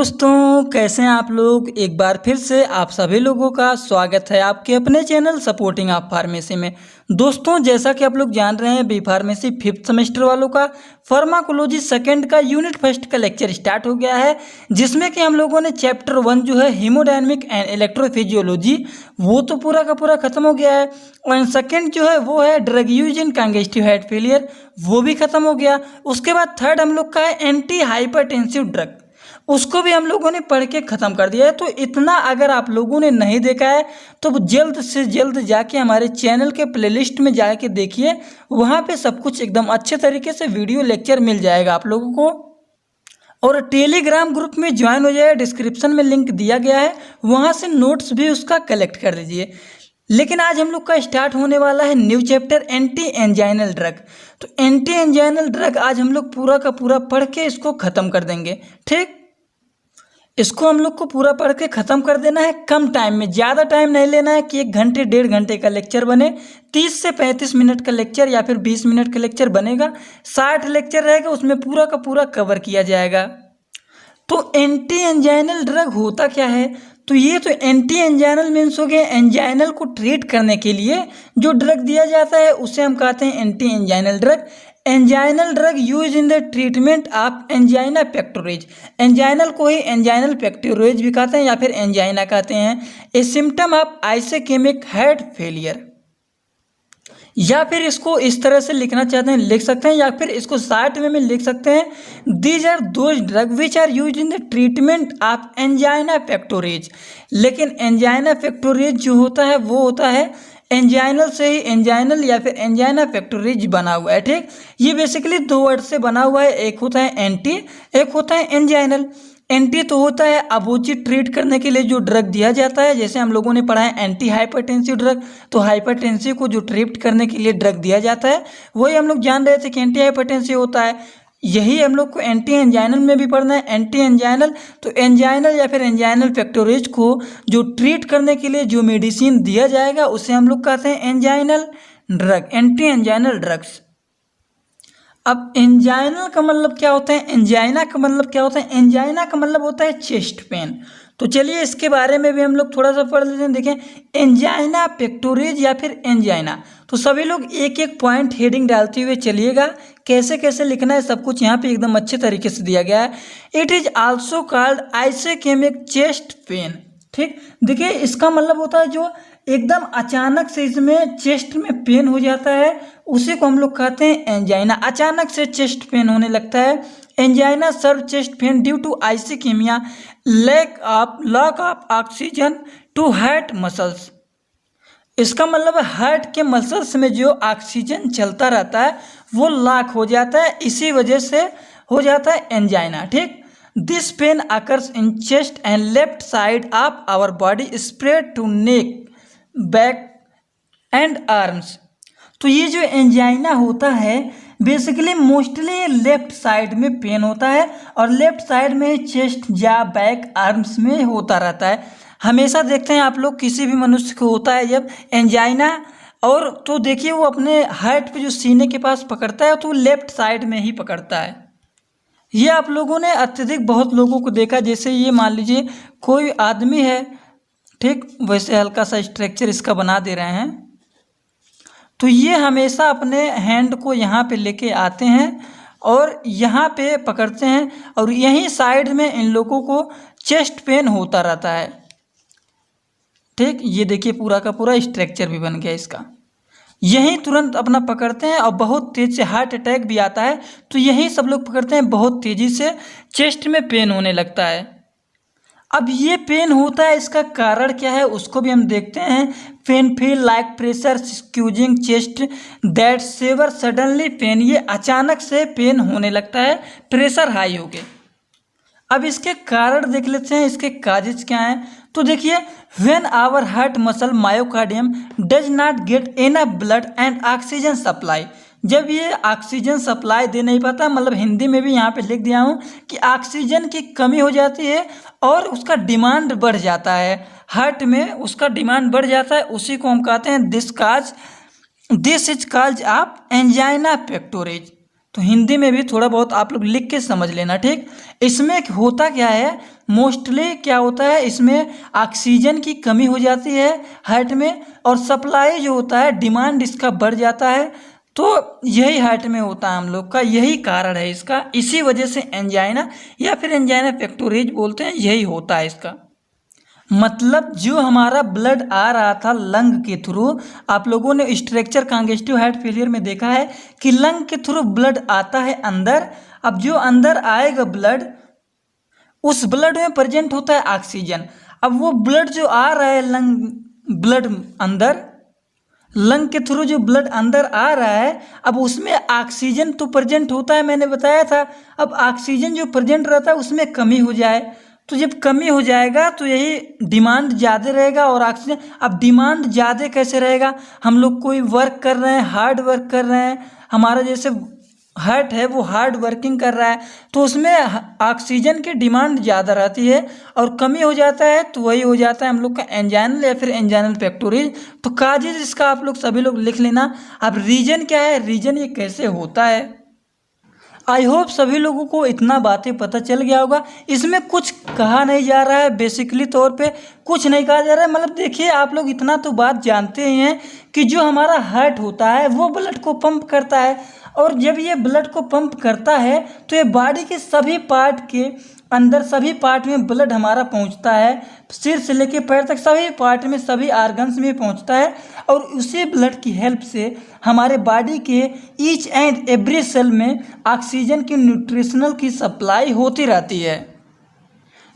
दोस्तों, कैसे हैं आप लोग। एक बार फिर से आप सभी लोगों का स्वागत है आपके अपने चैनल सपोर्टिंग आप फार्मेसी में। दोस्तों, जैसा कि आप लोग जान रहे हैं, बी फार्मेसी 5th सेमेस्टर वालों का फार्माकोलॉजी सेकंड का यूनिट फर्स्ट का लेक्चर स्टार्ट हो गया है, जिसमें कि हम लोगों ने चैप्टर 1 जो है हीमोडायनेमिक एंड इलेक्ट्रोफिजियोलॉजी, वो तो पूरा का पूरा खत्म हो गया है। और सेकंड जो है वो है ड्रग यूज इन कंजेस्टिव हार्ट फेलियर, वो भी खत्म हो गया। उसके बाद थर्ड हम लोग का है एंटी हाइपरटेंसिव ड्रग, उसको भी हम लोगों ने पढ़ के ख़त्म कर दिया है। तो इतना अगर आप लोगों ने नहीं देखा है तो जल्द से जल्द जाके हमारे चैनल के प्लेलिस्ट में जाके देखिए, वहाँ पे सब कुछ एकदम अच्छे तरीके से वीडियो लेक्चर मिल जाएगा आप लोगों को। और टेलीग्राम ग्रुप में ज्वाइन हो जाए, डिस्क्रिप्शन में लिंक दिया गया है, वहाँ से नोट्स भी उसका कलेक्ट कर लीजिए। लेकिन आज हम लोग का स्टार्ट होने वाला है new chapter anti anginal drug. तो एंटी एंजाइनल ड्रग आज हम लोग पूरा का पूरा पढ़ के इसको ख़त्म कर देंगे। ठीक, इसको हम लोग को पूरा पढ़ के ख़त्म कर देना है कम टाइम में। ज़्यादा टाइम नहीं लेना है कि 1 घंटे 1.5 घंटे का लेक्चर बने। 30 से 35 मिनट का लेक्चर या फिर 20 मिनट का लेक्चर बनेगा। 60 लेक्चर रहेगा, उसमें पूरा का पूरा कवर किया जाएगा। तो एंटी एंजाइनल ड्रग होता क्या है? तो ये तो एंटी एंजाइनल मीन्स हो गया, एंजाइनल को ट्रीट करने के लिए जो ड्रग दिया जाता है उसे हम कहते हैं anti anginal drug. Anginal drug use in the treatment of angina pectoris, anginal को ही एंजाइनल पेक्टोरेज भी कहते हैं या फिर एंजाइना कहते हैं। ए सिम्टम ऑफ आइसेकेमिक हार्ट फेलियर, या फिर इसको इस तरह से लिखना चाहते हैं लिख सकते हैं, या फिर इसको शॉर्ट में लिख सकते हैं। These are those drug which are use in the treatment of angina pectoris. लेकिन एंजाइना पेक्टोरेज जो होता है वो होता है एंजाइनल से ही, एंजाइनल या फिर एंजाइना पेक्टोरेज बना हुआ है। ठीक, ये बेसिकली 2 वर्ड से बना हुआ है, एक होता है एंटी, एक होता है एंजाइनल। एंटी तो होता है अबोची ट्रीट करने के लिए जो ड्रग दिया जाता है, जैसे हम लोगों ने पढ़ा है एंटी हाइपरटेंसिव ड्रग, तो हाइपरटेंसिव को जो ट्रीट करने के लिए ड्रग दिया जाता है वही हम लोग जान रहे थे कि एंटी हाइपरटेंसिव होता है। यही हम लोग को एंटी एंजाइनल में भी पढ़ना है, एंटी एंजाइनल। तो एंजाइनल या फिर एंजाइनल पेक्टोरेज को जो ट्रीट करने के लिए जो मेडिसिन दिया जाएगा उसे हम लोग कहते हैं anginal drug, anti anginal drugs. अब एंजाइनल का मतलब क्या होता है, एंजाइना का मतलब क्या होता है? एंजाइना का मतलब होता है चेस्ट पेन। तो चलिए इसके बारे में भी हम लोग थोड़ा सा पढ़ लेते हैं। देखें, एंजाइना पेक्टोरेज या फिर एंजाइना, तो सभी लोग एक एक पॉइंट हेडिंग डालते हुए चलिएगा, कैसे कैसे लिखना है सब कुछ यहाँ पे एकदम अच्छे तरीके से दिया गया है। It is also called ischaemic chest pain. ठीक, देखिए इसका मतलब होता है जो एकदम अचानक से इसमें चेस्ट में पेन हो जाता है, उसी को हम लोग कहते हैं एंजाइना। अचानक से चेस्ट पेन होने लगता है, angina severe chest pain due to ischaemia, lack of oxygen to heart muscles. इसका मतलब हार्ट के मसल्स में जो ऑक्सीजन चलता रहता है वो लॉक हो जाता है, इसी वजह से हो जाता है एंजाइना। ठीक, this pain occurs in chest and left side of our body spread to neck, back and arms. तो ये जो एंजाइना होता है बेसिकली मोस्टली लेफ्ट साइड में पेन होता है, और लेफ्ट साइड में चेस्ट या बैक आर्म्स में होता रहता है। हमेशा देखते हैं आप लोग किसी भी मनुष्य को होता है जब एंजाइना, और तो देखिए वो अपने हार्ट पे जो सीने के पास पकड़ता है तो लेफ्ट साइड में ही पकड़ता है। ये आप लोगों ने अत्यधिक बहुत लोगों को देखा, जैसे ये मान लीजिए कोई आदमी है, ठीक, वैसे हल्का सा स्ट्रक्चर इसका बना दे रहे हैं, तो ये हमेशा अपने हैंड को यहाँ पे लेके आते हैं और यहाँ पे पकड़ते हैं, और यहीं साइड में इन लोगों को चेस्ट पेन होता रहता है। ठीक, ये देखिए पूरा का पूरा स्ट्रक्चर भी बन गया इसका। यहीं तुरंत अपना पकड़ते हैं और बहुत तेज से हार्ट अटैक भी आता है तो यहीं सब लोग पकड़ते हैं, बहुत तेजी से चेस्ट में पेन होने लगता है। अब ये पेन होता है, इसका कारण क्या है उसको भी हम देखते हैं। Pain feel like pressure squeezing chest that severe suddenly pain, ये अचानक से पेन होने लगता है प्रेशर हाई हो गए। अब इसके कारण देख लेते हैं, इसके काजेज क्या हैं। तो देखिए, when our heart muscle myocardium does not get enough blood and oxygen supply, जब ये ऑक्सीजन सप्लाई दे नहीं पाता, मतलब हिंदी में भी यहाँ पे लिख दिया हूँ कि ऑक्सीजन की कमी हो जाती है और उसका डिमांड बढ़ जाता है, हार्ट में उसका डिमांड बढ़ जाता है, उसी को हम कहते हैं this is cause of angina pectoris. तो हिंदी में भी थोड़ा बहुत आप लोग लिख के समझ लेना, ठीक। इसमें होता क्या है, मोस्टली क्या होता है, इसमें ऑक्सीजन की कमी हो जाती है हार्ट में, और सप्लाई जो होता है, डिमांड इसका बढ़ जाता है। तो यही हार्ट में होता है हम लोग का, यही कारण है इसका। इसी वजह से एंजाइना या फिर एंजाइना पेक्टोरिज बोलते हैं, यही होता है इसका। मतलब जो हमारा ब्लड आ रहा था लंग के थ्रू, आप लोगों ने स्ट्रक्चर कंजेस्टिव हार्ट फेलियर में देखा है कि लंग के थ्रू ब्लड आता है अंदर। अब जो अंदर आएगा ब्लड, उस ब्लड में प्रेजेंट होता है ऑक्सीजन। अब वो ब्लड जो आ रहा है ब्लड अंदर, लंग के थ्रू जो ब्लड अंदर आ रहा है, अब उसमें ऑक्सीजन तो प्रेजेंट होता है, मैंने बताया था। अब ऑक्सीजन जो प्रेजेंट रहता है उसमें कमी हो जाए, तो जब कमी हो जाएगा तो यही डिमांड ज़्यादा रहेगा। और ऑक्सीजन, अब डिमांड ज़्यादा कैसे रहेगा, हम लोग कोई वर्क कर रहे हैं, हार्ड वर्क कर रहे हैं, हमारा जैसे हार्ट है वो हार्ड वर्किंग कर रहा है, तो उसमें ऑक्सीजन की डिमांड ज़्यादा रहती है और कमी हो जाता है, तो वही हो जाता है हम लोग का एंजाइनल या फिर एंजाइनल पेक्टोरिज। तो काजेज इसका आप लोग सभी लोग लिख लेना। अब रीजन क्या है, रीजन ये कैसे होता है, आई होप सभी लोगों को इतना बातें पता चल गया होगा। इसमें कुछ कहा नहीं जा रहा है, बेसिकली तौर पे कुछ नहीं कहा जा रहा है। मतलब देखिए, आप लोग इतना तो बात जानते ही हैं कि जो हमारा हार्ट होता है वो ब्लड को पंप करता है, और जब ये ब्लड को पंप करता है तो ये बॉडी के सभी पार्ट के अंदर, सभी पार्ट में ब्लड हमारा पहुंचता है, सिर से लेके पैर तक सभी पार्ट में, सभी आर्गन्स में पहुंचता है। और उसी ब्लड की हेल्प से हमारे बॉडी के ईच एंड एवरी सेल में ऑक्सीजन की न्यूट्रिशनल की सप्लाई होती रहती है।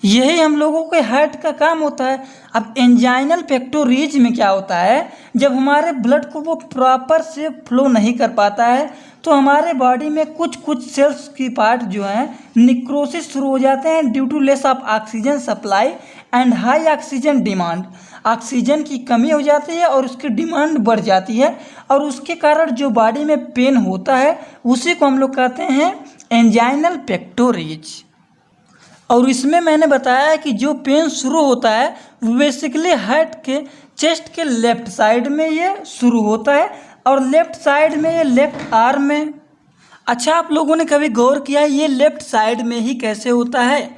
यही हम लोगों के हार्ट का काम होता है। अब एंजाइनल पेक्टोरिज में क्या होता है, जब हमारे ब्लड को वो प्रॉपर से फ्लो नहीं कर पाता है, तो हमारे बॉडी में कुछ कुछ सेल्स की पार्ट जो हैं निक्रोसिस शुरू हो जाते हैं due to less of oxygen supply and high oxygen demand. Oxygen की कमी हो जाती है और उसकी डिमांड बढ़ जाती है, और उसके कारण जो बॉडी में पेन होता है उसी को हम लोग कहते हैं एंजाइनल पेक्टोरिज। और इसमें मैंने बताया कि जो पेन शुरू होता है वो बेसिकली हार्ट के चेस्ट के लेफ्ट साइड में ये शुरू होता है, और लेफ्ट साइड में ये लेफ्ट आर्म में। अच्छा, आप लोगों ने कभी गौर किया ये लेफ्ट साइड में ही कैसे होता है?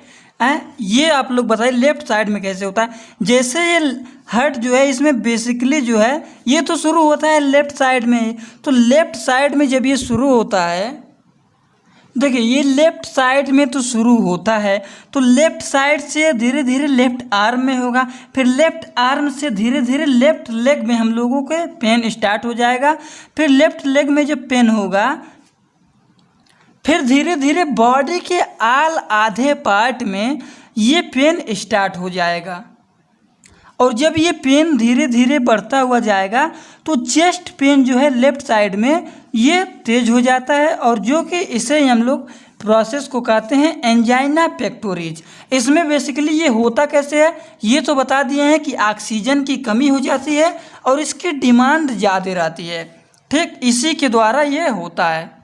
ये आप लोग बताइए लेफ्ट साइड में कैसे होता है। जैसे ये हार्ट जो है इसमें बेसिकली जो है ये तो शुरू होता है लेफ्ट साइड में ही, तो लेफ्ट साइड में जब ये शुरू होता है, देखिए ये लेफ्ट साइड में तो शुरू होता है, तो लेफ्ट साइड से धीरे धीरे लेफ्ट आर्म में होगा, फिर लेफ्ट आर्म से धीरे धीरे लेफ्ट लेग में हम लोगों के पेन स्टार्ट हो जाएगा। फिर लेफ्ट लेग में जब पेन होगा, फिर धीरे धीरे बॉडी के आधे पार्ट में ये पेन स्टार्ट हो जाएगा। और जब ये पेन धीरे धीरे बढ़ता हुआ जाएगा तो चेस्ट पेन जो है लेफ्ट साइड में ये तेज हो जाता है, और जो कि इसे हम लोग प्रोसेस को कहते हैं एंजाइना पेक्टोरिज। इसमें बेसिकली ये होता कैसे है ये तो बता दिए हैं कि ऑक्सीजन की कमी हो जाती है और इसकी डिमांड ज़्यादा रहती है, ठीक, इसी के द्वारा ये होता है।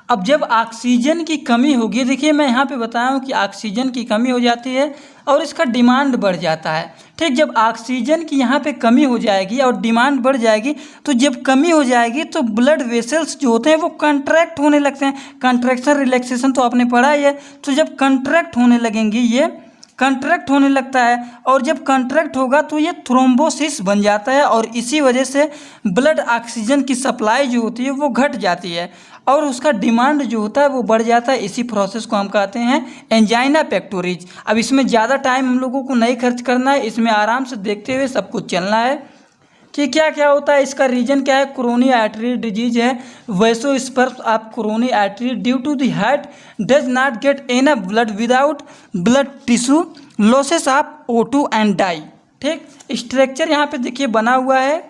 अब जब ऑक्सीजन की कमी होगी, देखिए मैं यहाँ पे बताया हूँ कि ऑक्सीजन की कमी हो जाती है और इसका डिमांड बढ़ जाता है, ठीक। जब ऑक्सीजन की यहाँ पे कमी हो जाएगी और डिमांड बढ़ जाएगी, तो जब कमी हो जाएगी तो ब्लड वेसल्स जो होते हैं वो कंट्रैक्ट होने लगते हैं। कंट्रैक्शन रिलैक्सेशन तो आपने पढ़ा ही है। तो जब कंट्रैक्ट होने लगेंगी, ये कंट्रैक्ट होने लगता है, और जब कंट्रैक्ट होगा तो ये थ्रोम्बोसिस बन जाता है, और इसी वजह से ब्लड ऑक्सीजन की सप्लाई जो होती है वो घट जाती है और उसका डिमांड जो होता है वो बढ़ जाता है। इसी प्रोसेस को हम कहते हैं एंजाइना पेक्टोरिज। अब इसमें ज़्यादा टाइम हम लोगों को नहीं खर्च करना है, इसमें आराम से देखते हुए सब कुछ चलना है कि क्या क्या होता है। इसका रीजन क्या है, कोरोनरी आर्टरी डिजीज है, vasospasm of coronary artery due to the heart does not get enough blood without blood tissue losses of O2 and die, ठीक। स्ट्रक्चर यहाँ पे देखिए बना हुआ है,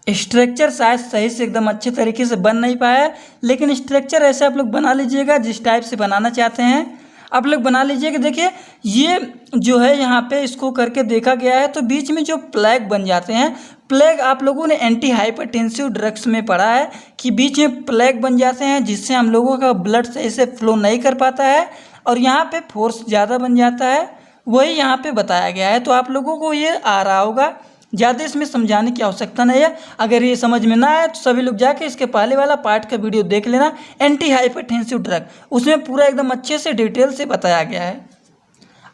स्ट्रक्चर शायद सही से एकदम अच्छे तरीके से बन नहीं पाया, लेकिन स्ट्रक्चर ऐसे आप लोग बना लीजिएगा जिस टाइप से बनाना चाहते हैं आप लोग बना लीजिएगा। देखिए ये जो है यहाँ पे इसको करके देखा गया है, तो बीच में जो प्लेग बन जाते हैं, प्लेग आप लोगों ने एंटी हाइपरटेंसिव ड्रग्स में पढ़ा है कि बीच में प्लेग बन जाते हैं जिससे हम लोगों का ब्लड सही से फ्लो नहीं कर पाता है और यहाँ पे फोर्स ज़्यादा बन जाता है, वही यहाँ पे बताया गया है। तो आप लोगों को ये आ रहा होगा ज़्यादा इसमें समझाने की आवश्यकता नहीं है। अगर ये समझ में ना आए तो सभी लोग जाके इसके पहले वाला पार्ट का वीडियो देख लेना, एंटी हाइपरटेंसिव ड्रग, उसमें पूरा एकदम अच्छे से डिटेल से बताया गया है।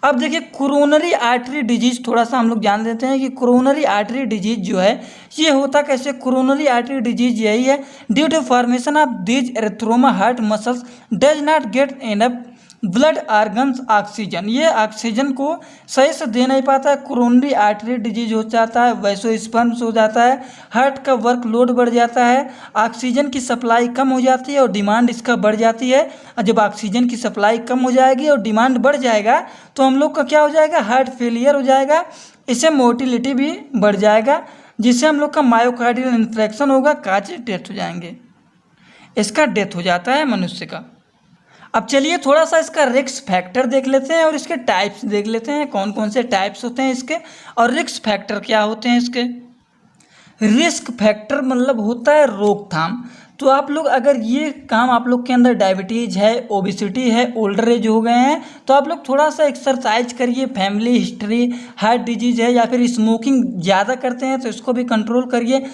अब देखिए कोरोनरी आर्टरी डिजीज थोड़ा सा हम लोग जान लेते हैं कि कोरोनरी आर्टरी डिजीज जो है ये होता कैसे। कोरोनरी आर्टरी डिजीज यही है, due to formation of this atheroma heart muscles does not get enough blood organs oxygen, ये ऑक्सीजन को सही से दे नहीं पाता है, कोरोनरी आर्टरी डिजीज हो जाता है, वैसोस्पर्म्स हो जाता है, हार्ट का वर्कलोड बढ़ जाता है, ऑक्सीजन की सप्लाई कम हो जाती है और डिमांड इसका बढ़ जाती है। और जब ऑक्सीजन की सप्लाई कम हो जाएगी और डिमांड बढ़ जाएगा तो हम लोग का क्या हो जाएगा, हार्ट फेलियर हो जाएगा, इससे मोर्टिलिटी भी बढ़ जाएगा, जिससे हम लोग का मायोकार्डियल इन्फेक्शन होगा, काज डेथ हो जाएंगे, इसका डेथ हो जाता है मनुष्य का। अब चलिए थोड़ा सा इसका रिस्क फैक्टर देख लेते हैं और इसके टाइप्स देख लेते हैं, कौन कौन से टाइप्स होते हैं इसके और रिस्क फैक्टर क्या होते हैं इसके। रिस्क फैक्टर मतलब होता है रोकथाम। तो आप लोग अगर ये काम आप लोग के अंदर डायबिटीज़ है, ओबिसिटी है, ओल्डर एज हो गए हैं, तो आप लोग थोड़ा सा एक्सरसाइज करिए, फैमिली हिस्ट्री, हार्ट डिजीज़ है या फिर स्मोकिंग ज़्यादा करते हैं तो इसको भी कंट्रोल करिए।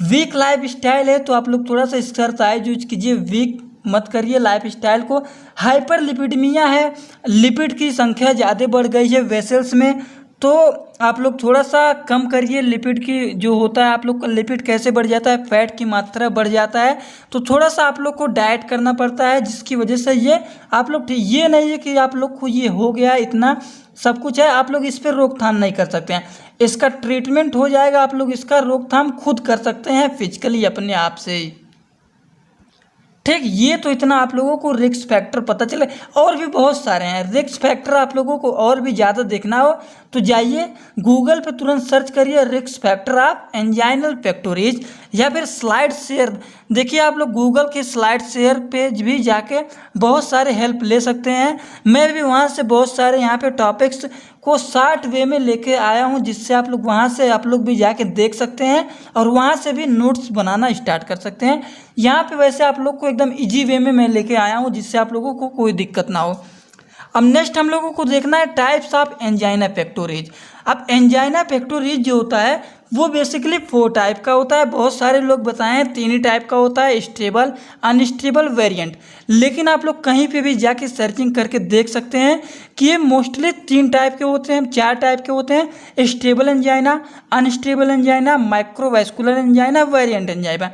वीक लाइफ स्टाइल है तो आप लोग थोड़ा सा एक्सरसाइज यूज कीजिए, वीक मत करिए लाइफ स्टाइल को। हाइपर लिपिडमिया है, लिपिड की संख्या ज़्यादा बढ़ गई है वेसल्स में, तो आप लोग थोड़ा सा कम करिए लिपिड की जो होता है। आप लोग का लिपिड कैसे बढ़ जाता है, फैट की मात्रा बढ़ जाता है, तो थोड़ा सा आप लोग को डाइट करना पड़ता है, जिसकी वजह से ये आप लोग ये नहीं है कि आप लोग को ये हो गया इतना सब कुछ है, आप लोग इस पर रोकथाम नहीं कर सकते हैं, इसका ट्रीटमेंट हो जाएगा, आप लोग इसका रोकथाम खुद कर सकते हैं फिजिकली अपने आप से ही। ठीक, ये तो इतना आप लोगों को रिस्क फैक्टर पता चले, और भी बहुत सारे हैं रिस्क फैक्टर। आप लोगों को और भी ज़्यादा देखना हो तो जाइए गूगल पे तुरंत सर्च करिए रिस्क फैक्टर ऑफ एंजाइनल पेक्टोरेज या फिर स्लाइड शेयर। देखिए आप लोग गूगल के स्लाइड शेयर पेज भी जाके बहुत सारे हेल्प ले सकते हैं। मैं भी वहाँ से बहुत सारे यहाँ पे टॉपिक्स को शॉर्ट वे में लेके आया हूँ, जिससे आप लोग वहाँ से आप लोग भी जाके देख सकते हैं और वहाँ से भी नोट्स बनाना स्टार्ट कर सकते हैं। यहाँ पे वैसे आप लोग को एकदम इजी वे में मैं लेके आया हूँ, जिससे आप लोगों को कोई दिक्कत ना हो। अब नेक्स्ट हम लोगों को देखना है टाइप्स ऑफ एंजाइना पेक्टोरेज। अब एंजाइना पेक्टोरेज जो होता है वो बेसिकली 4 टाइप का होता है। बहुत सारे लोग बताए हैं 3 ही टाइप का होता है, स्टेबल, अनस्टेबल, वेरिएंट। लेकिन आप लोग कहीं पे भी जाके सर्चिंग करके देख सकते हैं कि ये मोस्टली 3 टाइप के होते हैं, 4 टाइप के होते हैं, stable angina, unstable angina, microvascular angina, variant angina.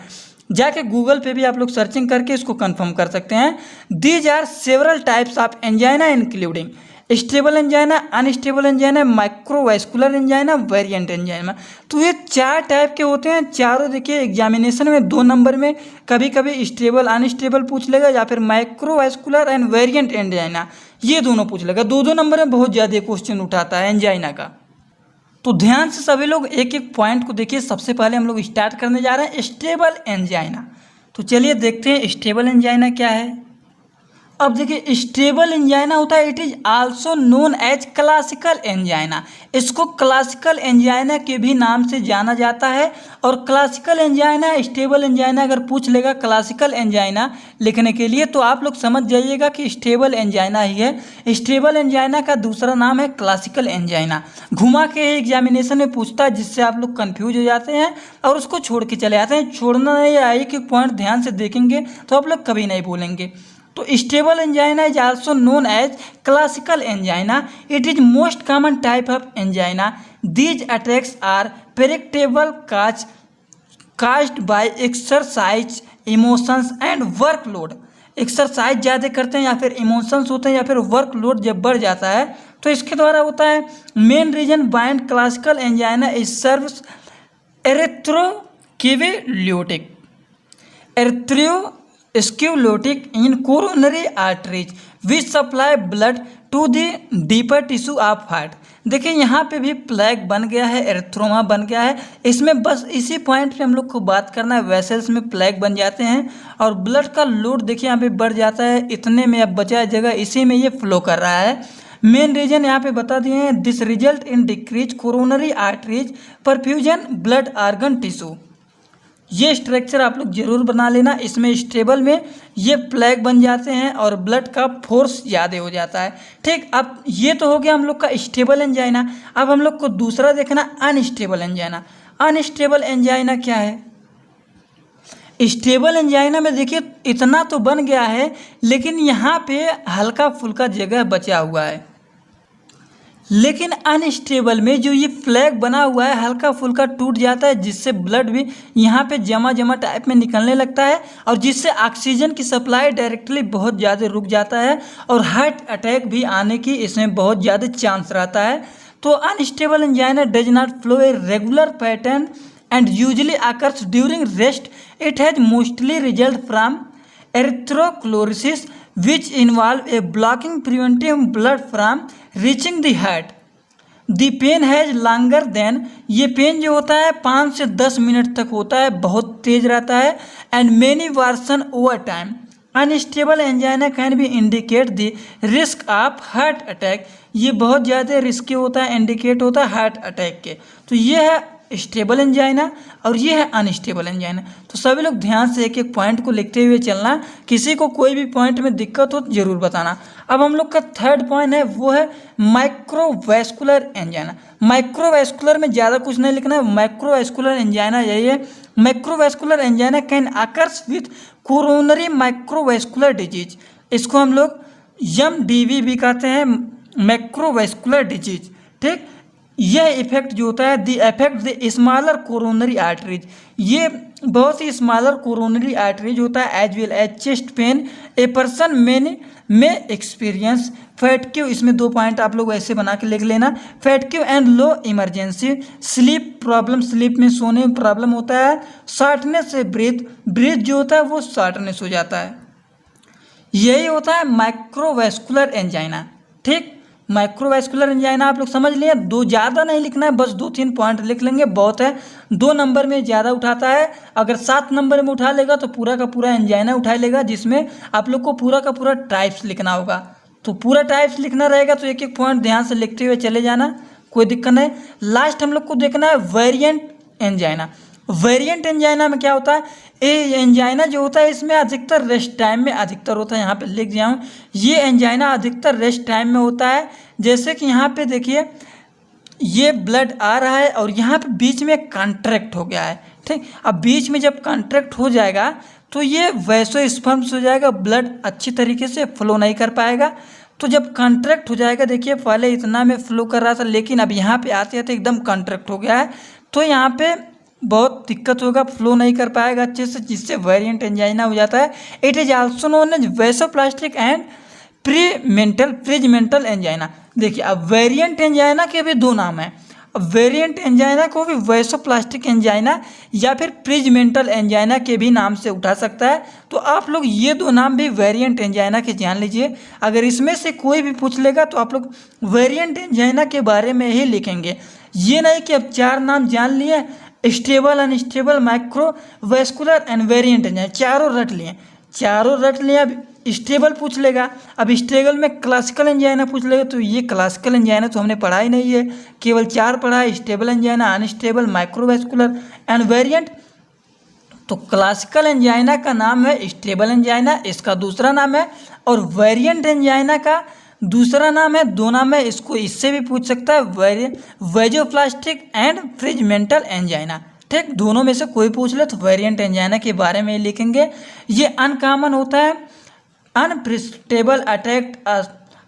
जाके गूगल पे भी आप लोग सर्चिंग करके इसको कंफर्म कर सकते हैं। These are several types of angina including stable angina, unstable angina, microvascular angina, variant angina. तो ये 4 टाइप के होते हैं। चारों देखिए एग्जामिनेशन में 2 नंबर में कभी कभी स्टेबल अनस्टेबल पूछ लेगा या फिर माइक्रोवैस्कुलर एंड वेरिएंट एंजाइना, ये दोनों पूछ लेगा। 2-2 नंबर में बहुत ज़्यादा क्वेश्चन उठाता है एंजाइना का। तो ध्यान से सभी लोग एक एक पॉइंट को देखिए। सबसे पहले हम लोग स्टार्ट करने जा रहे हैं स्टेबल एंजाइना। तो चलिए देखते हैं स्टेबल एंजाइना क्या है। अब देखिए स्टेबल एंजाइना होता है, it is also known as classical angina. इसको क्लासिकल एंजाइना के भी नाम से जाना जाता है। और क्लासिकल एंजाइना, स्टेबल एंजाइना अगर पूछ लेगा क्लासिकल एंजाइना लिखने के लिए तो आप लोग समझ जाइएगा कि स्टेबल एंजाइना ही है। स्टेबल एंजाइना का दूसरा नाम है क्लासिकल एंजाइना। घुमा के एग्जामिनेशन में पूछता है, जिससे आप लोग कंफ्यूज हो जाते हैं और उसको छोड़ के चले जाते हैं। छोड़ना नहीं, एक एक पॉइंट ध्यान से देखेंगे तो आप लोग कभी नहीं भूलेंगे। तो stable angina is also known as classical angina. It is most common type of angina. These attacks are predictable caused by exercise, emotions and workload. Exercise ज़्यादा करते हैं या फिर इमोशंस होते हैं या फिर वर्कलोड जब बढ़ जाता है तो इसके द्वारा होता है। Main reason behind classical angina is severe atherosclerotic sclerotic in coronary arteries which supply blood to the deeper tissue of heart. देखिए यहाँ पे भी प्लेग बन गया है, एरिथ्रोमा बन गया है। इसमें बस इसी पॉइंट पे हम लोग को बात करना है। वेसल्स में प्लेग बन जाते हैं और ब्लड का लोड देखिए यहाँ पे बढ़ जाता है। इतने में अब बचा जगह, इसी में ये फ्लो कर रहा है। मेन रीजन यहाँ पे बता दिए हैं। This result in decrease coronary arteries perfusion blood organ tissue. ये स्ट्रक्चर आप लोग जरूर बना लेना। इसमें स्टेबल में ये प्लेग बन जाते हैं और ब्लड का फोर्स ज़्यादा हो जाता है। ठीक, अब ये तो हो गया हम लोग का स्टेबल एंजाइना। अब हम लोग को दूसरा देखना अनस्टेबल एंजाइना। अनस्टेबल एंजाइना क्या है? स्टेबल एंजाइना में देखिए इतना तो बन गया है, लेकिन यहाँ पे हल्का फुल्का जगह बचा हुआ है। लेकिन अनस्टेबल में जो ये फ्लैग बना हुआ है हल्का फुल्का टूट जाता है, जिससे ब्लड भी यहाँ पे जमा जमा टाइप में निकलने लगता है और जिससे ऑक्सीजन की सप्लाई डायरेक्टली बहुत ज़्यादा रुक जाता है और हार्ट अटैक भी आने की इसमें बहुत ज़्यादा चांस रहता है। तो unstable angina does not flow a regular pattern and usually occurs during rest. It has mostly result from erythrochlosis, which involve a blocking preventing blood from reaching the heart. The pain has longer than, ये pen जो होता है 5 से 10 minute तक होता है, बहुत तेज रहता है। and many worsen over time. Unstable angina can be indicate the risk of heart attack. ये बहुत ज़्यादा रिस्की होता है, इंडिकेट होता है हार्ट अटैक के। तो ये है स्टेबल एंजाइना और ये है अनस्टेबल एंजाइना। तो सभी लोग ध्यान से एक एक पॉइंट को लिखते हुए चलना। किसी को कोई भी पॉइंट में दिक्कत हो तो जरूर बताना। अब हम लोग का थर्ड पॉइंट है, वो है माइक्रोवैस्कुलर एंजाइना। माइक्रोवैस्कुलर में ज़्यादा कुछ नहीं लिखना है, माइक्रोवैस्कुलर एंजाइना यही है। Microvascular angina can occurs with coronary microvascular disease. इसको हम लोग MDV भी कहते हैं, माइक्रोवैस्कुलर डिजीज। ठीक, यह इफेक्ट जो होता है the effect the smaller coronary arteries, ये बहुत ही स्मॉलर कोरोनरी आर्टरीज होता है। As well as chest pain a person में एक्सपीरियंस फैटिग्यू। इसमें 2 पॉइंट आप लोग ऐसे बना के लिख लेना, fatigue and low emergency sleep problem, sleep में सोने में प्रॉब्लम होता है। शॉर्टनेस से ब्रीथ जो होता है वो शॉर्टनेस हो जाता है। यही होता है माइक्रोवैस्कुलर एंजाइना। ठीक, माइक्रोवैस्कुलर एंजाइना आप लोग समझ लिए। 2 ज़्यादा नहीं लिखना है, बस 2-3 पॉइंट लिख लेंगे बहुत है। 2 नंबर में ज़्यादा उठाता है, अगर 7 नंबर में उठा लेगा तो पूरा का पूरा एंजाइना उठा लेगा, जिसमें आप लोग को पूरा का पूरा टाइप्स लिखना होगा। तो पूरा टाइप्स लिखना रहेगा तो एक एक पॉइंट ध्यान से लिखते हुए चले जाना, कोई दिक्कत नहीं। लास्ट हम लोग को देखना है वेरिएंट एंजाइना। वेरिएंट एंजाइना में क्या होता है? ये एंजाइना जो होता है इसमें अधिकतर रेस्ट टाइम में अधिकतर होता है। यहाँ पे लिख दिया हूँ, ये एंजाइना अधिकतर रेस्ट टाइम में होता है। जैसे कि यहाँ पे देखिए ये ब्लड आ रहा है और यहाँ पे बीच में कॉन्ट्रैक्ट हो गया है। ठीक, अब बीच में जब कॉन्ट्रैक्ट हो जाएगा तो ये वैसोस्पर्म्स हो जाएगा, ब्लड अच्छी तरीके से फ्लो नहीं कर पाएगा। तो जब कॉन्ट्रैक्ट हो जाएगा, देखिए पहले इतना में फ्लो कर रहा था, लेकिन अब यहाँ पे आते आते एकदम कॉन्ट्रैक्ट हो गया है, तो यहाँ पे बहुत दिक्कत होगा, फ्लो नहीं कर पाएगा अच्छे से, जिससे वेरिएंट एंजाइना हो जाता है। It is also known as vasospastic and Prinzmetal angina. देखिए अब वेरिएंट एंजाइना के भी 2 नाम हैं। अब वेरिएंट एंजाइना को भी वैसोप्लास्टिक एंजाइना या फिर प्रिजमेंटल एंजाइना के भी नाम से उठा सकता है। तो आप लोग ये 2 नाम भी वेरिएंट एंजाइना के जान लीजिए। अगर इसमें से कोई भी पूछ लेगा तो आप लोग वेरिएंट एंजाइना के बारे में ही लिखेंगे। ये नहीं कि अब 4 नाम जान लिए, stable, unstable, microvascular end variant angina, चारों रट लिए। अब स्टेबल पूछ लेगा, अब स्टेबल में क्लासिकल एंजाइना पूछ लेगा, तो ये क्लासिकल एंजाइना तो हमने पढ़ा ही नहीं है, केवल 4 पढ़ा है, stable angina, unstable, microvascular end variant. तो क्लासिकल एंजाइना का नाम है स्टेबल एंजाइना, इसका दूसरा नाम है, और वेरिएंट एंजाइना का दूसरा नाम है, 2 नाम है, इसको इससे भी पूछ सकता है, वैसोप्लास्टिक एंड प्रिजमेंटल एंजाइना। ठीक, दोनों में से कोई पूछ ले तो वेरिएंट एंजाइना के बारे में लिखेंगे। ये अनकॉमन होता है, unpredictable attack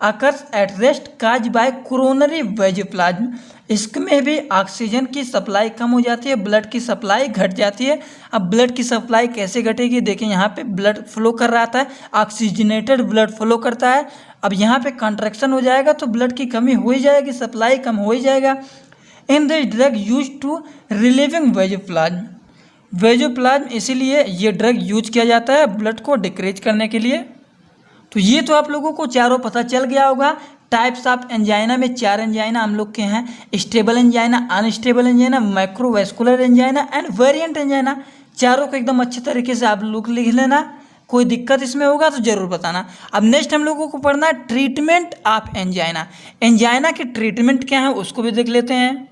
occurs at rest cause by coronary vasospasm. इसमें भी ऑक्सीजन की सप्लाई कम हो जाती है, ब्लड की सप्लाई घट जाती है। अब ब्लड की सप्लाई कैसे घटेगी? देखिए यहाँ पे ब्लड फ्लो कर रहा था, ऑक्सीजनेटेड ब्लड फ्लो करता है। अब यहाँ पे कंट्रैक्शन हो जाएगा तो ब्लड की कमी हो ही जाएगी, सप्लाई कम हो ही जाएगा। In this drug use to relieving vasospasm, इसीलिए ये ड्रग यूज किया जाता है ब्लड को डिक्रीज करने के लिए। तो ये तो आप लोगों को चारों पता चल गया होगा। टाइप्स ऑफ एंजाइना में 4 एंजाइना हम लोग के हैं, stable angina, unstable angina, microvascular angina end variant angina. चारों को एकदम अच्छे तरीके से आप लोग लिख लेना, कोई दिक्कत इसमें होगा तो जरूर बताना। अब नेक्स्ट हम लोगों को पढ़ना है ट्रीटमेंट ऑफ एंजाइना। एंजाइना के ट्रीटमेंट क्या है उसको भी देख लेते हैं।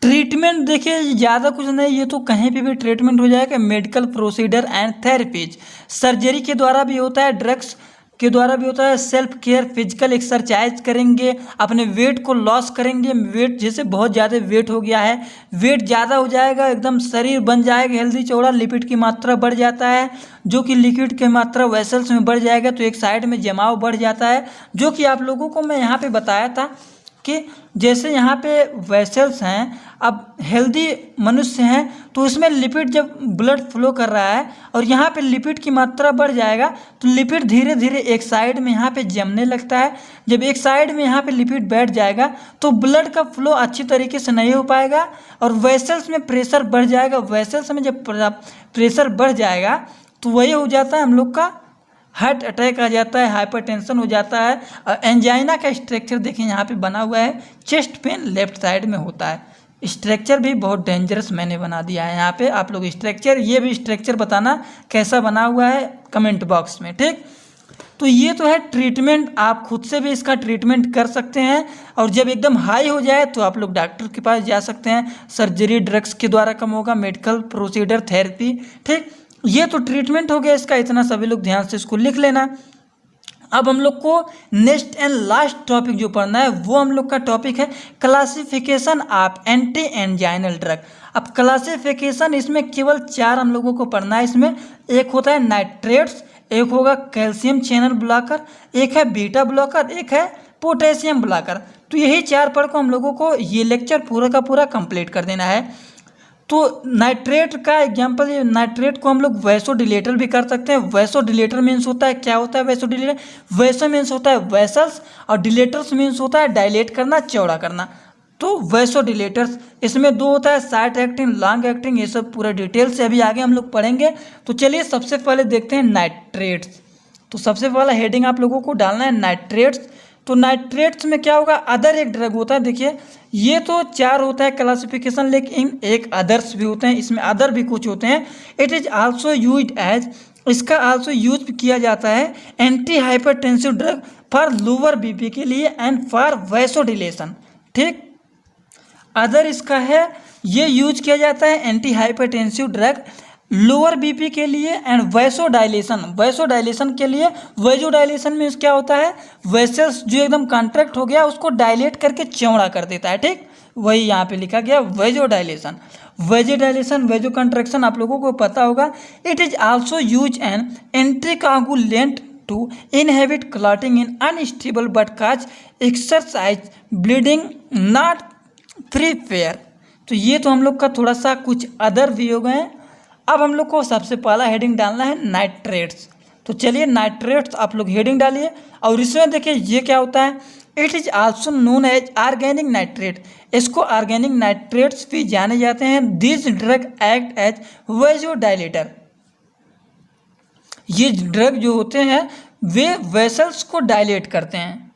ट्रीटमेंट देखिए ज़्यादा कुछ नहीं, ये तो कहीं पे भी ट्रीटमेंट हो जाएगा। Medical procedure and therapies, surgery के द्वारा भी होता है, ड्रग्स के द्वारा भी होता है, सेल्फ केयर, फिजिकल एक्सरसाइज करेंगे, अपने वेट को लॉस करेंगे। वेट जैसे बहुत ज़्यादा वेट हो गया है, वेट ज़्यादा हो जाएगा, एकदम शरीर बन जाएगा हेल्दी चौड़ा, लिपिड की मात्रा बढ़ जाता है, जो कि लिक्विड की मात्रा वेसल्स में बढ़ जाएगा, तो एक साइड में जमाव बढ़ जाता है। जो कि आप लोगों को मैं यहाँ पे बताया था कि जैसे यहाँ पे वेसल्स हैं, अब हेल्दी मनुष्य हैं तो उसमें लिपिड जब ब्लड फ्लो कर रहा है और यहाँ पे लिपिड की मात्रा बढ़ जाएगा तो लिपिड धीरे धीरे एक साइड में यहाँ पे जमने लगता है। जब एक साइड में यहाँ पे लिपिड बैठ जाएगा तो ब्लड का फ्लो अच्छी तरीके से नहीं हो पाएगा और वेसल्स में प्रेशर बढ़ जाएगा। वेसल्स में जब प्रेशर बढ़ जाएगा तो वही हो जाता है हम लोग का हार्ट अटैक आ जाता है, हाइपरटेंशन हो जाता है। एंजाइना का स्ट्रक्चर देखिए यहाँ पे बना हुआ है, चेस्ट पेन लेफ्ट साइड में होता है। स्ट्रक्चर भी बहुत डेंजरस मैंने बना दिया है यहाँ पे, आप लोग स्ट्रक्चर, ये भी स्ट्रक्चर बताना कैसा बना हुआ है कमेंट बॉक्स में, ठीक। तो ये तो है ट्रीटमेंट, आप खुद से भी इसका ट्रीटमेंट कर सकते हैं और जब एकदम हाई हो जाए तो आप लोग डॉक्टर के पास जा सकते हैं। सर्जरी ड्रग्स के द्वारा कम होगा, मेडिकल प्रोसीजर, थेरेपी, ठीक। ये तो ट्रीटमेंट हो गया इसका, इतना सभी लोग ध्यान से इसको लिख लेना। अब हम लोग को नेक्स्ट एंड लास्ट टॉपिक जो पढ़ना है वो हम लोग का टॉपिक है classification of anti anginal drug. अब क्लासिफिकेशन इसमें केवल 4 हम लोगों को पढ़ना है। इसमें एक होता है नाइट्रेट्स, एक होगा कैल्शियम चैनल ब्लॉकर, एक है बीटा ब्लॉकर, एक है पोटेशियम ब्लॉकर। तो यही 4 पढ़ को हम लोगों को ये लेक्चर पूरा का पूरा कंप्लीट कर देना है। तो नाइट्रेट का एग्जांपल, ये नाइट्रेट को हम लोग वैसोडिलेटर भी कर सकते हैं। वैसोडिलेटर मीन्स होता है, क्या होता है वैसोडिलेटर? वैसो मीन्स होता है वेसल्स और डिलेटर्स मीन्स होता है डायलेट करना, चौड़ा करना। तो वैसोडिलेटर्स इसमें 2 होता है, शॉर्ट एक्टिंग, लॉन्ग एक्टिंग, ये सब पूरा डिटेल से अभी आगे हम लोग पढ़ेंगे। तो चलिए सबसे पहले देखते हैं नाइट्रेट्स। तो सबसे पहला हेडिंग आप लोगों को डालना है नाइट्रेट्स। तो नाइट्रेट्स में क्या होगा, अदर एक ड्रग होता है। देखिए ये तो 4 होता है क्लासिफिकेशन, लेकिन एक अदर्स भी होते हैं, इसमें अदर भी कुछ होते हैं। It is also used as, इसका आल्सो यूज किया जाता है anti hypertensive drug for lower BP के लिए एंड फॉर वैसोडिलेशन, ठीक। अदर इसका है, ये यूज किया जाता है anti hypertensive drug lower BP के लिए एंड वैसोडाइलेशन, वैसोडाइलेशन के लिए। वैसोडाइलेशन में क्या होता है, वेसल्स जो एकदम कॉन्ट्रैक्ट हो गया उसको डायलेट करके चौड़ा कर देता है, ठीक। वही यहाँ पे लिखा गया वैसोडाइलेशन। वैसोडाइलेशन, वैसो कंट्रैक्शन आप लोगों को पता होगा। It is also use an anticoagulant to inhibit clotting in unstable but cause exercise bleeding not free fair. तो ये तो हम लोग का थोड़ा सा कुछ अदर भी हो गए हैं। अब हम लोग को सबसे पहला हेडिंग डालना है नाइट्रेट्स। तो चलिए नाइट्रेट्स आप लोग हेडिंग डालिए और इसमें देखिए ये क्या होता है, it is also known as organic nitrate, इसको ऑर्गेनिक नाइट्रेट्स भी जाने जाते हैं। This drug act as vasodilator, ये ड्रग जो होते हैं वे वेसल्स को डायलेट करते हैं।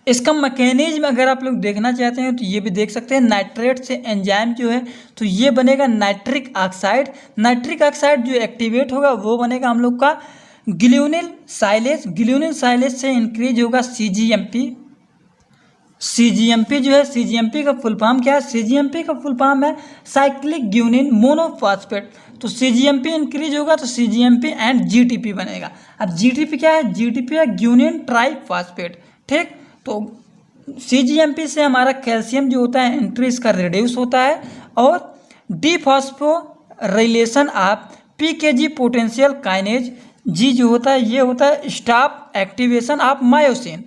इसका मैकेनिज्म अगर आप लोग देखना चाहते हैं तो ये भी देख सकते हैं। नाइट्रेट से एंजाइम जो है तो ये बनेगा नाइट्रिक ऑक्साइड। नाइट्रिक ऑक्साइड जो एक्टिवेट होगा वो बनेगा हम लोग का ग्लूनिल साइलेज। ग्लूनिल साइलेज से इंक्रीज होगा सीजीएमपी। सीजीएमपी जो है, सीजीएमपी का फुल फॉर्म क्या है? सीजीएमपी का फुल फॉर्म है साइक्लिक ग्यूनिन मोनोफॉस्फेट। तो सीजीएमपी इंक्रीज होगा तो सीजीएमपी एंड जीटीपी बनेगा। अब जीटीपी क्या है? जीटीपी है ग्यूनिन ट्राइफॉस्फेट, ठीक। तो सीजीएमपी से हमारा कैल्शियम जो होता है एंट्री इसका रिड्यूस होता है और डिफॉस्फोराइलेशन ऑफ पीकेजी पोटेंशियल काइनेज जी जो होता है ये होता है stop activation of myosin.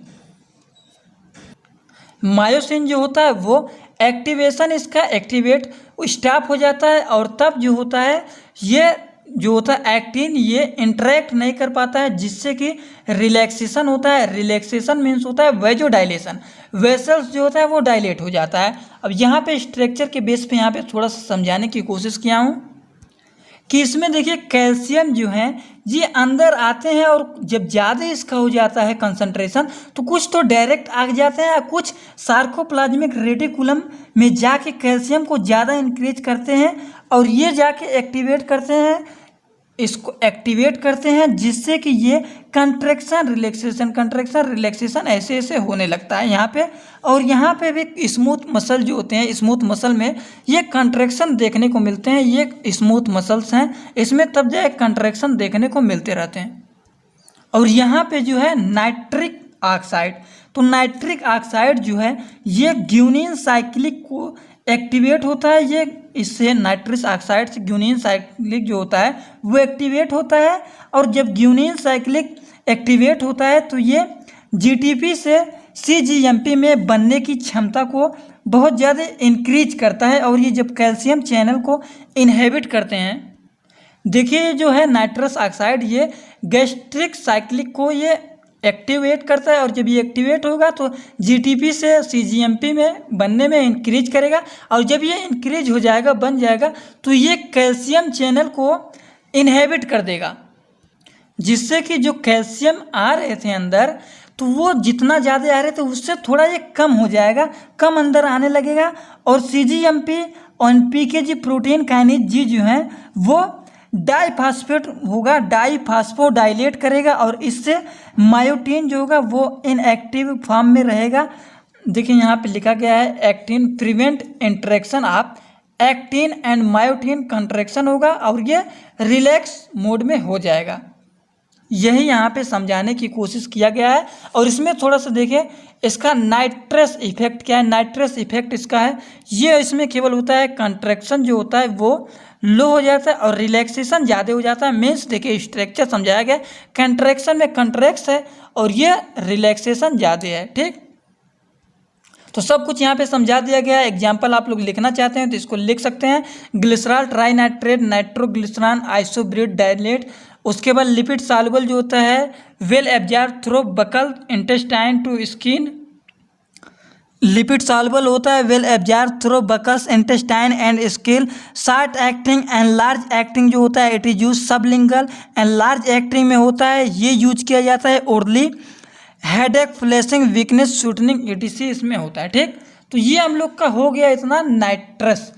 Myosin जो होता है वो एक्टिवेशन इसका एक्टिवेट स्टॉप हो जाता है और तब जो होता है ये जो होता है एक्टिन ये इंटरेक्ट नहीं कर पाता है जिससे कि रिलैक्सेशन होता है। रिलैक्सेशन मीन्स होता है वैसोडाइलेशन, वेसल्स जो होता है वो डायलेट हो जाता है। अब यहाँ पे स्ट्रक्चर के बेस पे यहाँ पे थोड़ा सा समझाने की कोशिश किया हूँ कि इसमें देखिए कैल्शियम जो है ये अंदर आते हैं और जब ज़्यादा इसका हो जाता है कंसंट्रेशन तो कुछ तो डायरेक्ट आ जाते हैं, कुछ सार्कोप्लाज्मिक रेटिकुलम में जाके कैल्शियम को ज़्यादा इंक्रीज करते हैं और ये जाके एक्टिवेट करते हैं इसको एक्टिवेट करते हैं, जिससे कि ये कंट्रैक्शन रिलैक्सेशन ऐसे ऐसे होने लगता है यहाँ पे। और यहाँ पे भी स्मूथ मसल जो होते हैं, स्मूथ मसल में ये कंट्रैक्शन देखने को मिलते हैं। ये स्मूथ मसल्स हैं, इसमें तब जाए कंट्रैक्शन देखने को मिलते रहते हैं। और यहाँ पे जो है नाइट्रिक ऑक्साइड, तो नाइट्रिक ऑक्साइड जो है ये ग्यूनिन साइक्लिक को एक्टिवेट होता है। ये इससे नाइट्रिक ऑक्साइड से ग्यूनिन साइक्लिक जो होता है वो एक्टिवेट होता है। और जब ग्यूनिन साइक्लिक एक्टिवेट होता है तो ये जीटीपी से सीजीएमपी में बनने की क्षमता को बहुत ज़्यादा इंक्रीज करता है। और ये जब कैल्शियम चैनल को इनहेबिट करते हैं, देखिए जो है नाइट्रस ऑक्साइड ये गैस्ट्रिक साइक्लिक को ये एक्टिवेट करता है। और जब ये एक्टिवेट होगा तो जीटीपी से सीजीएमपी में बनने में इंक्रीज करेगा। और जब ये इंक्रीज हो जाएगा, बन जाएगा, तो ये कैल्शियम चैनल को इनहेबिट कर देगा, जिससे कि जो कैल्शियम आ रहे थे अंदर, तो वो जितना ज़्यादा आ रहे थे उससे थोड़ा ये कम हो जाएगा, कम अंदर आने लगेगा। और सीजीएमपी और पीकेजी प्रोटीन काइनेज जी जो है वो डाईफास्फेट होगा, डाईफास्फोडाइलेट करेगा। और इससे मायोटिन जो होगा वो इनएक्टिव फॉर्म में रहेगा। देखिए यहाँ पे लिखा गया है actin prevent interaction of actin and myosin contraction होगा और ये रिलैक्स मोड में हो जाएगा। यही यहाँ पे समझाने की कोशिश किया गया है। और इसमें थोड़ा सा देखिए इसका नाइट्रस इफेक्ट क्या है। नाइट्रस इफेक्ट इसका है, ये इसमें केवल होता है कंट्रैक्शन जो होता है वो लो हो जाता है और रिलैक्सेशन ज़्यादा हो जाता है। मीन्स देखिए स्ट्रक्चर समझाया गया, कंट्रैक्शन में कंट्रैक्ट है और ये रिलैक्सेशन ज़्यादा है। ठीक, तो सब कुछ यहाँ पे समझा दिया गया है। एग्जाम्पल आप लोग लिखना चाहते हैं तो इसको लिख सकते हैं। Glycerol trinitrate nitroglycerin isosorbide dilate. उसके बाद लिपिड सॉल्युबल जो होता है well absorb through buccal intestine to skin. Lipid soluble होता है well absorb through buccal intestine and skin. Short acting and large acting जो होता है it is use sublingual and large acting में होता है ये यूज किया जाता है orally. Headache flushing weakness shooting etc इसमें होता है। ठीक, तो ये हम लोग का हो गया इतना नाइट्रस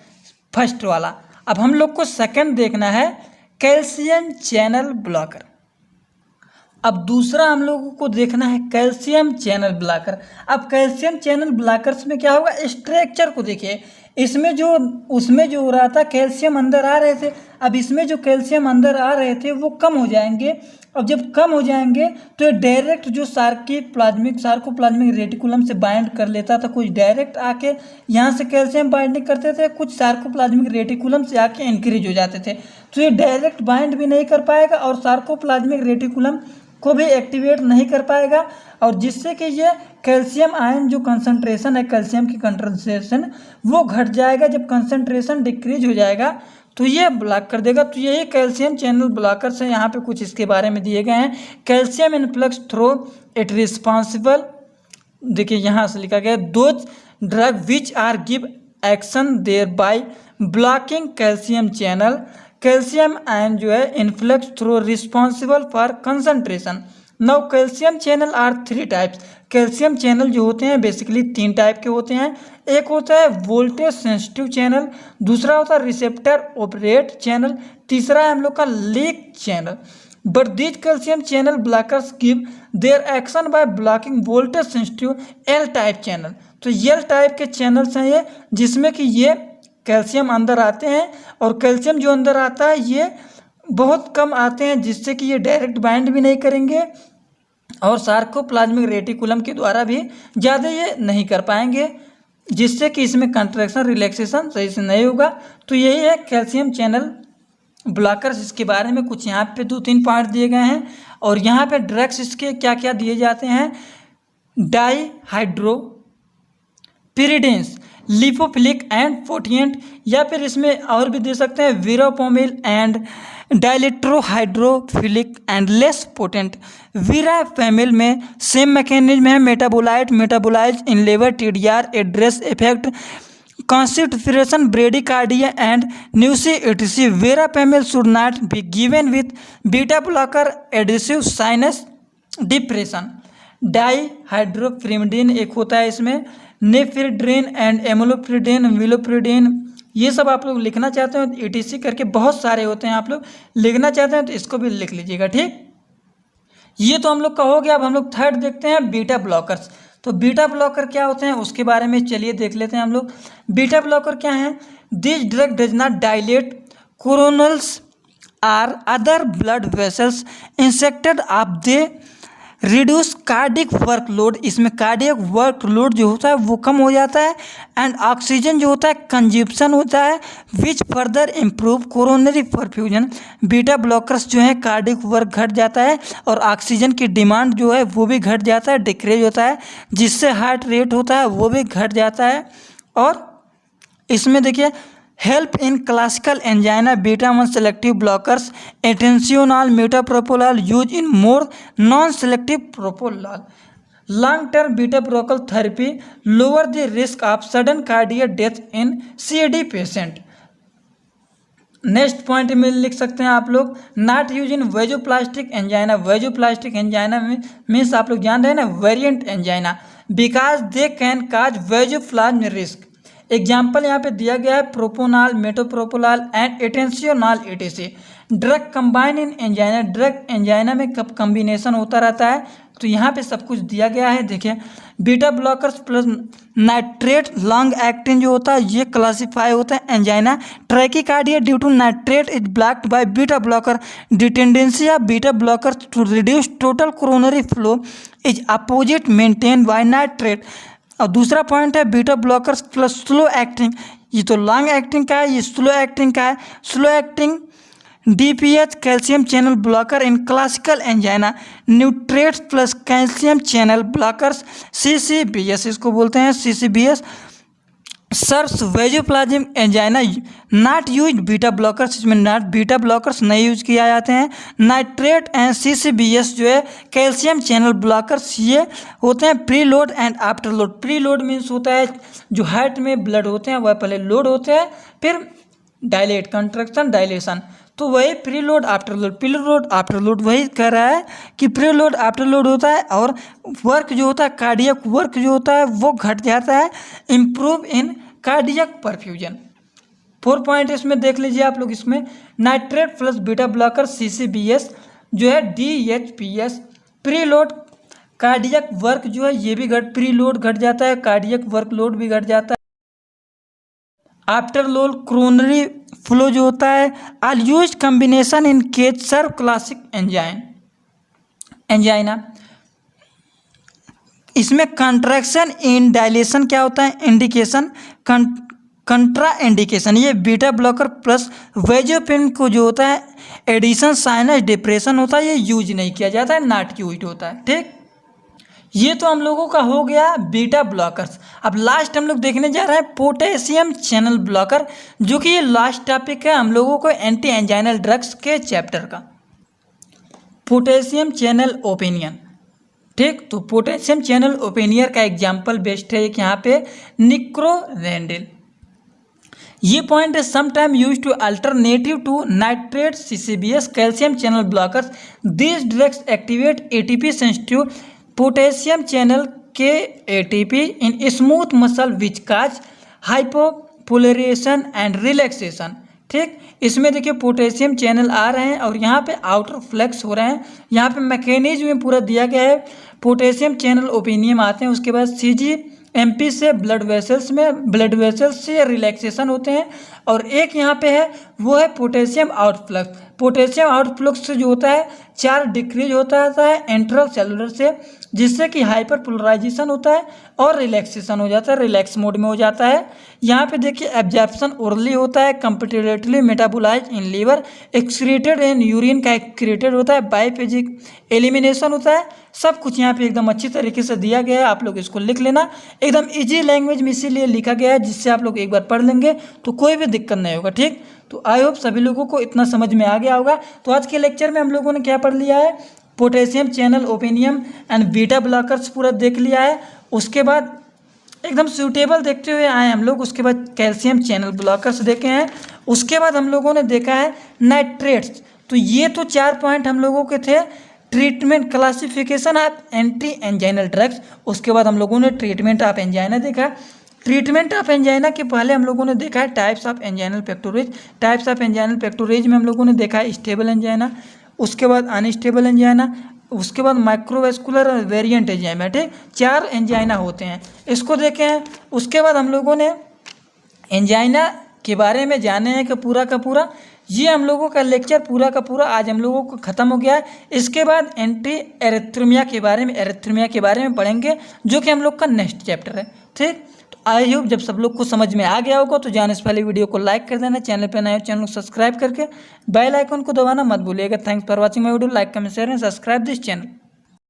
फर्स्ट वाला। अब हम लोग को सेकंड देखना है कैल्शियम चैनल ब्लॉकर। अब दूसरा हम लोगों को देखना है कैल्शियम चैनल ब्लॉकर। अब कैल्शियम चैनल ब्लॉकर्स में क्या होगा, स्ट्रक्चर को देखिए। इसमें जो उसमें जो हो रहा था कैल्शियम अंदर आ रहे थे, अब इसमें जो कैल्शियम अंदर आ रहे थे वो कम हो जाएंगे। अब जब कम हो जाएंगे तो ये डायरेक्ट जो सार्कोप्लाज्मिक रेटिकुलम से बाइंड कर लेता था। कुछ डायरेक्ट आके यहाँ से कैल्शियम बाइंडिंग करते थे, कुछ सार्कोप्लाज्मिक रेटिकुलम से आके इंक्रीज हो जाते थे। तो ये डायरेक्ट बाइंड भी नहीं कर पाएगा और सार्कोप्लाज्मिक रेटिकुलम को भी एक्टिवेट नहीं कर पाएगा। और जिससे कि ये कैल्शियम आयन जो कंसंट्रेशन है, कैल्शियम की कंसंट्रेशन वो घट जाएगा। जब कंसंट्रेशन डिक्रीज हो जाएगा तो ये ब्लॉक कर देगा। तो यही कैल्शियम चैनल ब्लॉकर्स हैं। यहाँ पे कुछ इसके बारे में दिए गए हैं। Calcium influx through it responsible, देखिए यहाँ से लिखा गया those drug which are give action there by blocking calcium channel. Calcium ion जो है influx through responsible for concentration. Now calcium channel are 3 types. Calcium channel जो होते हैं बेसिकली 3 टाइप के होते हैं। एक होता है वोल्टेज सेंसिटिव चैनल, दूसरा होता है रिसेप्टर ऑपरेट चैनल, तीसरा है हम लोग का leak channel. But these calcium channel blockers give their action by blocking voltage sensitive L type channel. तो एल टाइप के चैनल्स हैं ये, जिसमें कि ये कैल्शियम अंदर आते हैं और कैल्शियम जो अंदर आता है ये बहुत कम आते हैं, जिससे कि ये डायरेक्ट बाइंड भी नहीं करेंगे और सार्कोप्लाज्मिक रेटिकुलम के द्वारा भी ज़्यादा ये नहीं कर पाएंगे, जिससे कि इसमें कंट्रैक्शन रिलैक्सेशन सही से नहीं होगा। तो यही है कैल्शियम चैनल ब्लॉकर्स। इसके बारे में कुछ यहाँ पे 2-3 पॉइंट दिए गए हैं। और यहाँ पे ड्रग्स इसके क्या क्या दिए जाते हैं, डाईहाइड्रोपिरिडिन्स, लिपोफिलिक एंड पोटिएंट, या फिर इसमें और भी दे सकते हैं वीरापोमिल एंड डाइलेट्रोहाइड्रोफिलिक एंड लेस पोटेंट। वीरापेमिल में सेम मैकेनिज्म है, metabolize in liver TDR adverse effect constipation bradycardia and nausea etc. Verapamil should not be given with beta blocker additive sinus depression. Dihydropyridine एक होता है इसमें, नेफ्रिड्रिन and एमोलोप्रिडिन, विलोप्रिडिन, ये सब आप लोग लिखना चाहते हो ETC करके बहुत सारे होते हैं, आप लोग लिखना चाहते हैं तो इसको भी लिख लीजिएगा। ठीक, ये तो हम लोग का हो गया। अब हम लोग थर्ड देखते हैं बीटा ब्लॉकर्स। तो बीटा ब्लॉकर क्या होते हैं उसके बारे में चलिए देख लेते हैं हम लोग। बीटा ब्लॉकर क्या है? This drug does not dilate coronaries or other blood vessels instead of they reduce cardiac workload. इसमें कार्डियक वर्कलोड जो होता है वो कम हो जाता है एंड ऑक्सीजन जो होता है कंजप्शन होता है which further improve coronary perfusion. Beta blockers जो है कार्डियक वर्क घट जाता है और ऑक्सीजन की डिमांड जो है वो भी घट जाता है, डिक्रीज होता है, जिससे हार्ट रेट होता है वो भी घट जाता है। और इसमें देखिए help in classical angina beta 1 selective blockers atenolol metoprolol use in more non selective propranolol. Long term beta blocker therapy lower the risk of sudden cardiac death in CAD patient. Next point में लिख सकते हैं आप लोग not use in vasospastic angina. Vasospastic angina में means आप लोग जान रहे हैं ना variant angina, because they can cause vasospasm risk. Example यहाँ पे दिया गया है propranolol, metoprolol and atenolol ETC। Drug combine in angina, drug angina में कब कम्बिनेशन होता रहता है तो यहाँ पे सब कुछ दिया गया है। देखिए beta blockers plus nitrate long acting जो होता है ये क्लासीफाई होता है angina. Tachycardia due to nitrate is blocked by beta blocker. The tendency of beta blocker to reduce total coronary flow is opposite maintain by nitrate. और दूसरा point है beta blockers plus slow acting. ये तो long acting का है, ये slow acting का है। Slow acting DPH calcium channel blocker in classical angina. Nitrates plus calcium channel blockers CCBS इसको बोलते हैं CCBS। Serves vasospasm angina not use beta blockers, इसमें नॉट बीटा ब्लॉकर्स नहीं यूज किया जाते हैं। नाइट्रेट एंड CCBS जो है कैल्शियम चैनल ब्लॉकर्स ये होते हैं pre load and after load. Pre load means होता है जो हार्ट में ब्लड होते हैं वह पहले लोड होते हैं फिर डायलेट कंट्रैक्शन डायलेशन, तो वही pre load after load. Pre load after load वही कह रहा है कि प्री लोड आफ्टर लोड होता है और वर्क जो होता है कार्डियक वर्क जो होता है वो घट जाता है। Improve in cardiac perfusion. 4 point इसमें देख लीजिए आप लोग। इसमें nitrate plus beta blocker CCBS जो है DHPS। Pre load cardiac work जो है ये भी प्री लोड घट जाता है, कार्डियक वर्क लोड भी घट जाता है। आफ्टर लोड क्रोनरी फ्लो जो होता है are use combination in case serve classic angina. इसमें कंट्रैक्शन इन डायलेशन क्या होता है इंडिकेशन कंट्रा इंडिकेशन। ये बीटा ब्लॉकर प्लस वेजोपिन को जो होता है एडिशन साइनस डिप्रेशन होता है ये यूज नहीं किया जाता है, नॉट यूज होता है। ठीक, ये तो हम लोगों का हो गया बीटा ब्लॉकर्स। अब लास्ट हम लोग देखने जा रहे हैं पोटेशियम चैनल ब्लॉकर, जो कि ये लास्ट टॉपिक है हम लोगों को एंटी एंजाइनल ड्रग्स के चैप्टर का। Potassium channel opener. ठीक, तो पोटेशियम चैनल ओपिनियर का एग्जाम्पल बेस्ट है एक यहाँ पे निक्रोरेंडिल। ये पॉइंट है sometime use to alternative to nitrate CCBS calcium channel blockers. This drugs activate ATP sensitive potassium channel के ATP in smooth muscle which cause hyperpolarization and relaxation. ठीक, इसमें देखिए पोटेशियम चैनल आ रहे हैं और यहाँ पे आउटर फ्लेक्स हो रहे हैं। यहाँ पे मैकेनिज्म में पूरा दिया गया है। पोटेशियम चैनल ओपिनियम आते हैं, उसके बाद CGMP से ब्लड वेसल्स से रिलैक्सेशन होते हैं। और एक यहाँ पे है वो है पोटेशियम आउटफ्लक्स। पोटेशियम आउटफ्लक्स जो होता है 4 डिक्रीज होता है एंट्रल सेलुलर से, जिससे कि हाइपर पोलराइजेशन होता है और रिलैक्सेशन हो जाता है, रिलैक्स मोड में हो जाता है। यहाँ पे देखिए एब्जॉर्प्शन ओरली होता है, completely metabolize in liver, excreted in urine का एक्सक्रीटेड होता है, बायोफिजिक एलिमिनेशन होता है। सब कुछ यहाँ पे एकदम अच्छी तरीके से दिया गया है, आप लोग इसको लिख लेना। एकदम ईजी लैंग्वेज में इसीलिए लिखा गया है जिससे आप लोग एक बार पढ़ लेंगे तो कोई भी दिक्कत नहीं होगा। ठीक, तो आई होप सभी लोगों को इतना समझ में आ गया होगा। तो आज के लेक्चर में हम लोगों ने क्या पढ़ लिया है, potassium channel opener and beta blockers पूरा देख लिया है। उसके बाद एकदम सूटेबल देखते हुए आए हम लोग। उसके बाद कैल्शियम चैनल ब्लॉकर्स देखे हैं। उसके बाद हम लोगों ने देखा है नाइट्रेट्स। तो ये तो 4 पॉइंट हम लोगों के थे। Treatment classification of anti anginal drugs. उसके बाद हम लोगों ने ट्रीटमेंट ऑफ एंजाइना देखा। ट्रीटमेंट ऑफ एंजाइना के पहले हम लोगों ने देखा है types of anginal pectoris. Types of anginal pectoris में हम लोगों ने देखा है स्टेबल एंजाइना, उसके बाद अनस्टेबल एंजाइना, उसके बाद माइक्रोवेस्कुलर और वेरिएंट एंजाइना। ठीक, 4 एंजाइना होते हैं, इसको देखे हैं। उसके बाद हम लोगों ने एंजाइना के बारे में जाने हैं कि पूरा का पूरा ये हम लोगों का लेक्चर पूरा का पूरा आज हम लोगों को ख़त्म हो गया है। इसके बाद एंटी एरिथ्मिया के बारे में पढ़ेंगे, जो कि हम लोग का नेक्स्ट चैप्टर है। ठीक, तो आई होप जब सब लोग को समझ में आ गया होगा तो जाने से पहले वीडियो को लाइक कर देना, चैनल पर नए हो चैनल को सब्सक्राइब करके बेल आइकन को दबाना मत भूलिएगा। Thanks for watching my video, like comment share and subscribe this channel.